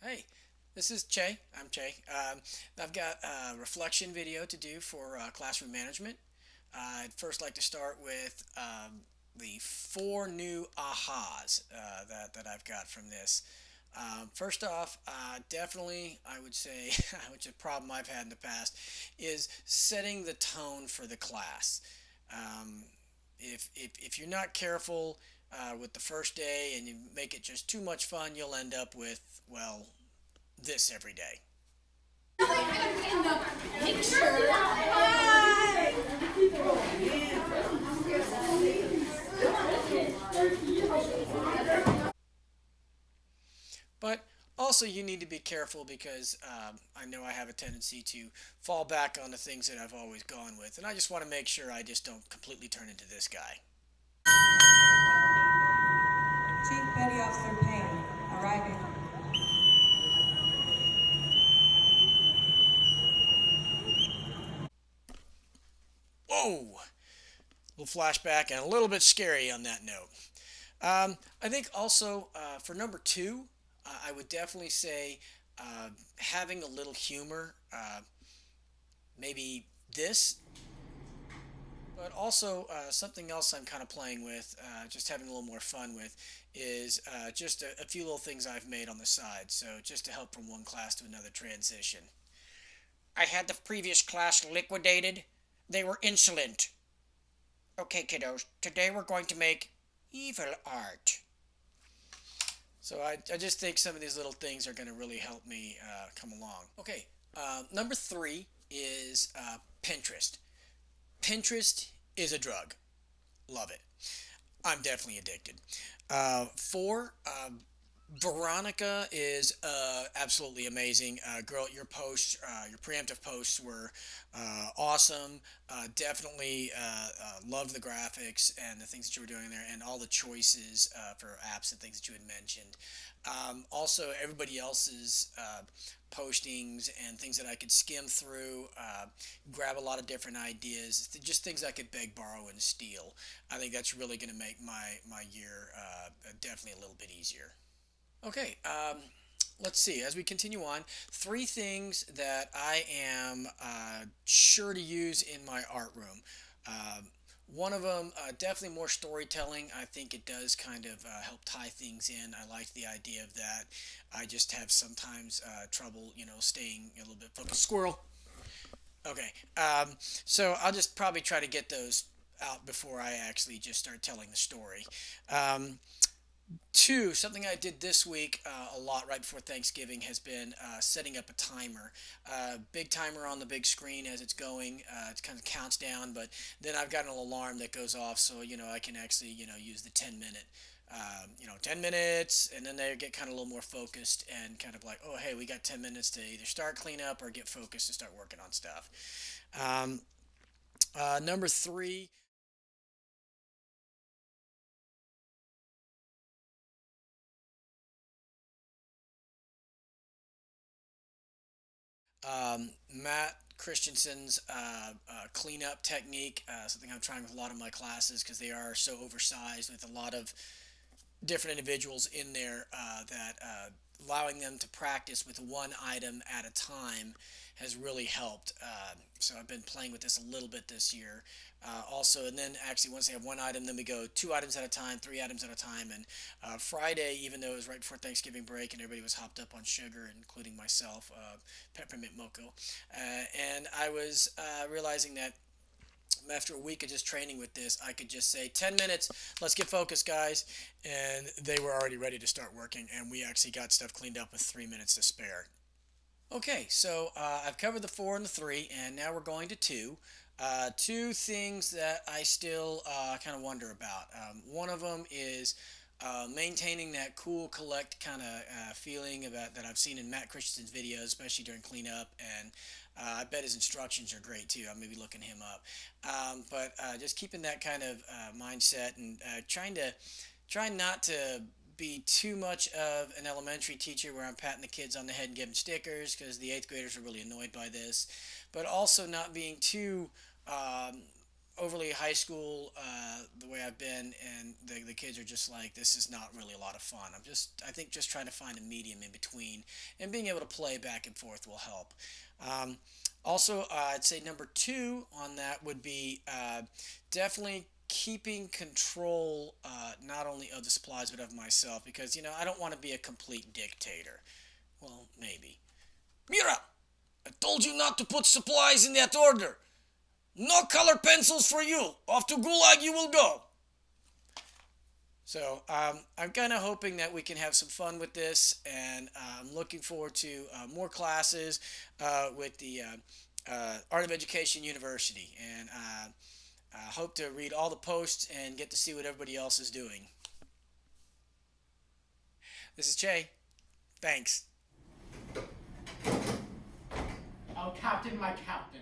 Hey, this is Che. I'm Che. I've got a reflection video to do for classroom management. I'd first like to start with the four new ahas that I've got from this. First off, definitely, I would say, which is a problem I've had in the past, is setting the tone for the class. Um, if you're not careful with the first day and you make it just too much fun, you'll end up with, well, this every day. But also, you need to be careful because I know I have a tendency to fall back on the things that I've always gone with, and I just want to make sure I just don't completely turn into this guy. Chief Petty Officer Payne, arriving. Whoa! A little flashback and a little bit scary on that note. I think also for number two, I would definitely say having a little humor. Maybe this, but also something else I'm kind of playing with, just having a little more fun with, is just a few little things I've made on the side. So just to help from one class to another transition. I had the previous class liquidated. They were insolent. Okay, kiddos, today we're going to make evil art. So I just think some of these little things are going to really help me come along. Okay, number three is Pinterest. Pinterest is a drug. Love it. I'm definitely addicted. Four, Veronica is absolutely amazing. Girl, your posts, your preemptive posts were awesome. Definitely loved the graphics and the things that you were doing there, and all the choices for apps and things that you had mentioned. Also, everybody else's postings and things that I could skim through, grab a lot of different ideas, just things I could beg, borrow, and steal. I think that's really going to make my year definitely a little bit easier. Okay, let's see. As we continue on, three things that I am sure to use in my art room. One of them, definitely more storytelling. I think it does kind of help tie things in. I like the idea of that. I just have sometimes trouble, staying a little bit focused. Squirrel. Okay. So I'll just probably try to get those out before I actually just start telling the story. Um, Two, something I did this week a lot right before Thanksgiving has been setting up a timer. Big timer on the big screen as it's going. It kind of counts down, but then I've got an alarm that goes off so, I can actually, use the 10-minute. 10 minutes, and then they get kind of a little more focused and kind of like, oh, hey, we got 10 minutes to either start cleanup or get focused to start working on stuff. Um, Number three, Matt Christensen's cleanup technique, something I'm trying with a lot of my classes because they are so oversized with a lot of different individuals in there that allowing them to practice with one item at a time has really helped. So I've been playing with this a little bit this year. Also, and then actually once they have one item, then we go two items at a time, three items at a time. And Friday, even though it was right before Thanksgiving break and everybody was hopped up on sugar, including myself, peppermint mocha, and I was realizing that after a week of just training with this, I could just say 10 minutes, let's get focused, guys. And they were already ready to start working, and we actually got stuff cleaned up with 3 minutes to spare. Okay, so I've covered the four and the three, and now we're going to two. Two things that I still kind of wonder about. One of them is maintaining that cool, collect kind of feeling about that I've seen in Matt Christensen's videos, especially during cleanup, and I bet his instructions are great too. I may be looking him up, but just keeping that kind of mindset and trying not to be too much of an elementary teacher where I'm patting the kids on the head and giving stickers because the eighth graders are really annoyed by this, but also not being too um, overly high school the way I've been, and the kids are just like, this is not really a lot of fun. I think just trying to find a medium in between, and being able to play back and forth will help. Um, Also, I'd say number two on that would be definitely keeping control, not only of the supplies but of myself, because I don't want to be a complete dictator. Well, maybe. Mira, I told you not to put supplies in that order. No color pencils for you. Off to Gulag you will go. So I'm kind of hoping that we can have some fun with this, and I'm looking forward to more classes with the Art of Education University, and I hope to read all the posts and get to see what everybody else is doing. This is Che. Thanks. Oh, Captain, my Captain.